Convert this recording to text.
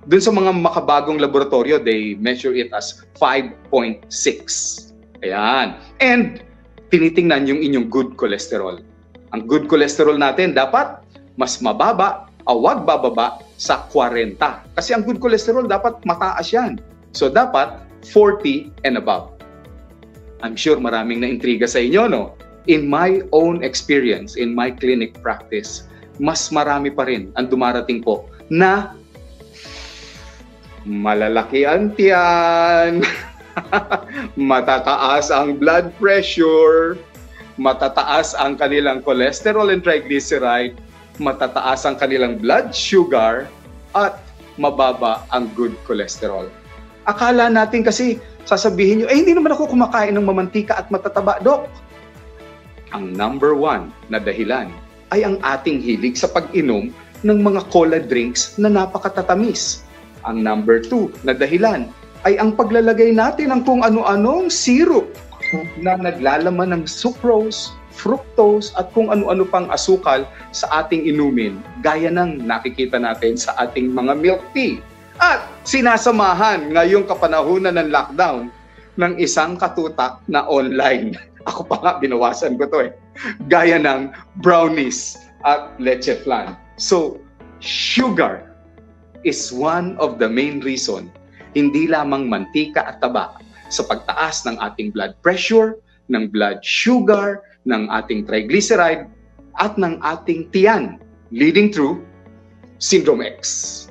Dun sa mga makabagong laboratorio, they measure it as 5.6. Ayan. And tinitingnan yung inyong good cholesterol. Ang good cholesterol natin dapat mas mababa, wag bababa sa 40. Kasi ang good cholesterol dapat mataas yan. So dapat 40 and above. I'm sure maraming na-intriga sa inyo, no? In my own experience, in my clinic practice, mas marami pa rin ang dumarating po na malalaki ang tiyan, matataas ang blood pressure, matataas ang kanilang cholesterol and triglyceride, matataas ang kanilang blood sugar, at mababa ang good cholesterol. Akala natin kasi, sasabihin nyo, hindi naman ako kumakain ng mamantika at matataba, Dok. Ang number 1 na dahilan ay ang ating hilig sa pag-inom ng mga cola drinks na napakatatamis. Ang number 2 na dahilan ay ang paglalagay natin ng kung ano-anong syrup na naglalaman ng sucrose, fructose at kung ano-ano pang asukal sa ating inumin, gaya ng nakikita natin sa ating mga milk tea. At sinasamahan ngayong kapanahunan ng lockdown ng isang katutak na online. Ako pa nga, binawasan ko to gaya ng brownies at leche flan. So, sugar is one of the main reason, hindi lamang mantika at taba, sa pagtaas ng ating blood pressure, ng blood sugar, ng ating triglyceride, at ng ating tiyan, leading through Syndrome X.